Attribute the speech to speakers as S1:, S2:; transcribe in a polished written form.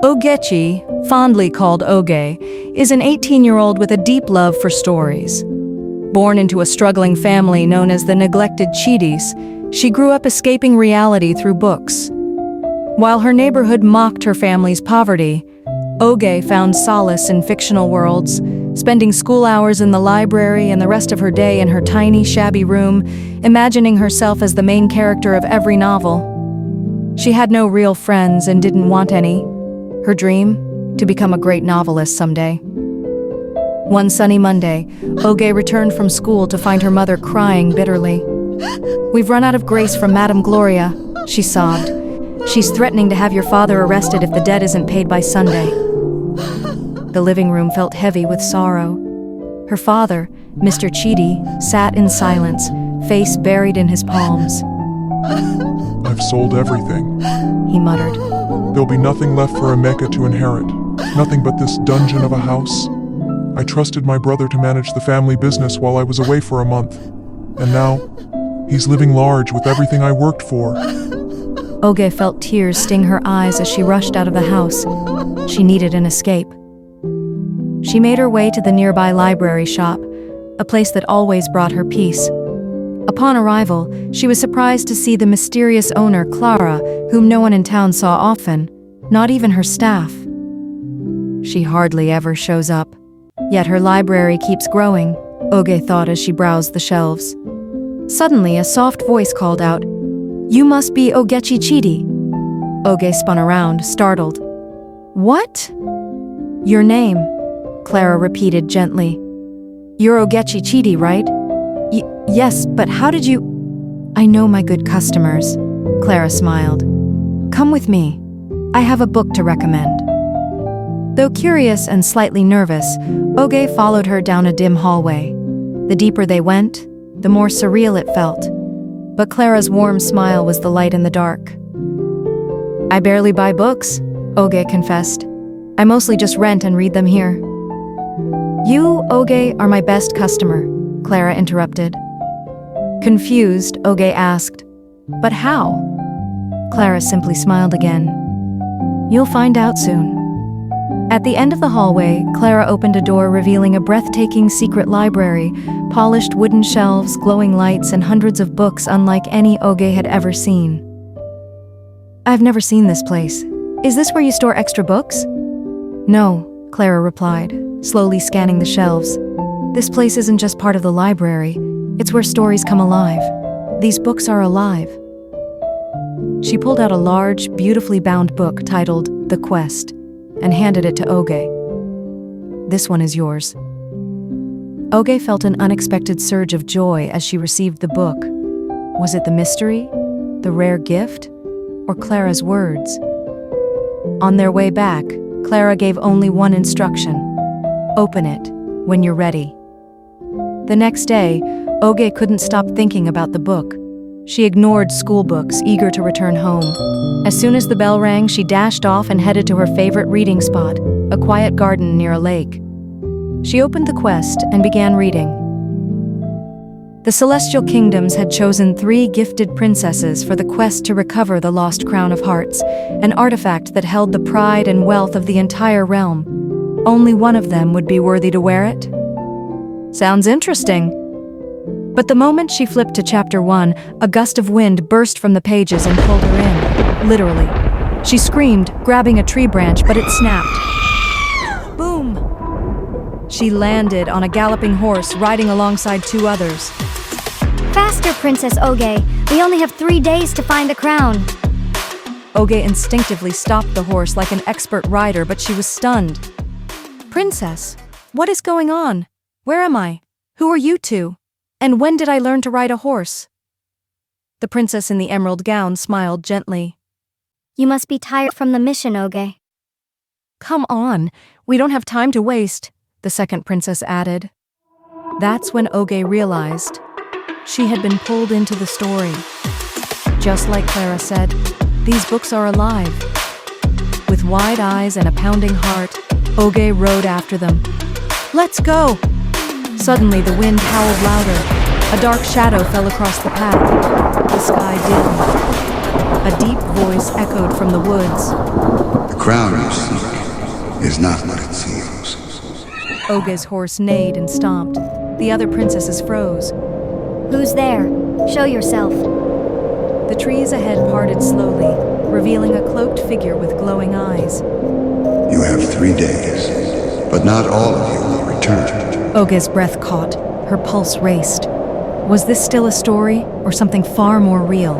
S1: Ogechi, fondly called Oge, is an 18-year-old with a deep love for stories. Born into a struggling family known as the neglected Chidis, she grew up escaping reality through books. While her neighborhood mocked her family's poverty, Oge found solace in fictional worlds, spending school hours in the library and the rest of her day in her tiny, shabby room, imagining herself as the main character of every novel. She had no real friends and didn't want any. Her dream? To become a great novelist someday. One sunny Monday, Oge returned from school to find her mother crying bitterly. "We've run out of grace from Madame Gloria," she sobbed. "She's threatening to have your father arrested if the debt isn't paid by Sunday." The living room felt heavy with sorrow. Her father, Mr. Chidi, sat in silence, face buried in his palms.
S2: "I've sold everything,"
S1: he muttered.
S2: "There'll be nothing left for Emeka to inherit. Nothing but this dungeon of a house. I trusted my brother to manage the family business while I was away for a month. And now, he's living large with everything I worked for."
S1: Oge felt tears sting her eyes as she rushed out of the house. She needed an escape. She made her way to the nearby library shop, a place that always brought her peace. Upon arrival, she was surprised to see the mysterious owner, Clara, whom no one in town saw often, not even her staff. She hardly ever shows up. Yet her library keeps growing, Oge thought as she browsed the shelves. Suddenly, a soft voice called out, "You must be Ogechi Chidi." Oge spun around, startled. "What?" "Your name," Clara repeated gently. "You're Ogechi Chidi, right?" Yes, but how did you—" "I know my good customers," Clara smiled. "Come with me. I have a book to recommend." Though curious and slightly nervous, Oge followed her down a dim hallway. The deeper they went, the more surreal it felt. But Clara's warm smile was the light in the dark. "I barely buy books," Oge confessed. "I mostly just rent and read them here." "You, Oge, are my best customer," Clara interrupted. Confused, Oge asked, "But how?" Clara simply smiled again. "You'll find out soon." At the end of the hallway, Clara opened a door revealing a breathtaking secret library, polished wooden shelves, glowing lights, and hundreds of books unlike any Oge had ever seen. "I've never seen this place. Is this where you store extra books?" "No," Clara replied, slowly scanning the shelves. "This place isn't just part of the library. It's where stories come alive. These books are alive." She pulled out a large, beautifully bound book titled The Quest and handed it to Oge. "This one is yours." Oge felt an unexpected surge of joy as she received the book. Was it the mystery, the rare gift, or Clara's words? On their way back, Clara gave only one instruction: open it when you're ready. The next day, Oge couldn't stop thinking about the book. She ignored school books, eager to return home. As soon as the bell rang, she dashed off and headed to her favorite reading spot, a quiet garden near a lake. She opened the quest and began reading. The Celestial Kingdoms had chosen 3 gifted princesses for the quest to recover the lost Crown of Hearts, an artifact that held the pride and wealth of the entire realm. Only one of them would be worthy to wear it. Sounds interesting. But the moment she flipped to chapter 1, a gust of wind burst from the pages and pulled her in, literally. She screamed, grabbing a tree branch, but it snapped. Boom! She landed on a galloping horse, riding alongside 2 others.
S3: "Faster, Princess Oge! We only have 3 days to find the crown!"
S1: Oge instinctively stopped the horse like an expert rider, but she was stunned. "Princess, what is going on? Where am I? Who are you two? And when did I learn to ride a horse?" The princess in the emerald gown smiled gently.
S3: "You must be tired from the mission, Oge."
S1: "Come on, we don't have time to waste," the second princess added. That's when Oge realized she had been pulled into the story. Just like Clara said, these books are alive. With wide eyes and a pounding heart, Oge rode after them. "Let's go!" Suddenly, the wind howled louder. A dark shadow fell across the path. The sky dimmed. A deep voice echoed from the woods.
S4: crown you seek is not what it seems.
S1: Oge's horse neighed and stomped. The other princesses froze.
S3: Who's there? Show yourself.
S1: The trees ahead parted slowly, revealing a cloaked figure with glowing eyes.
S4: You have 3 days, but not all of you will return.
S1: Oge's breath caught. Her pulse raced. Was this still a story, or something far more real?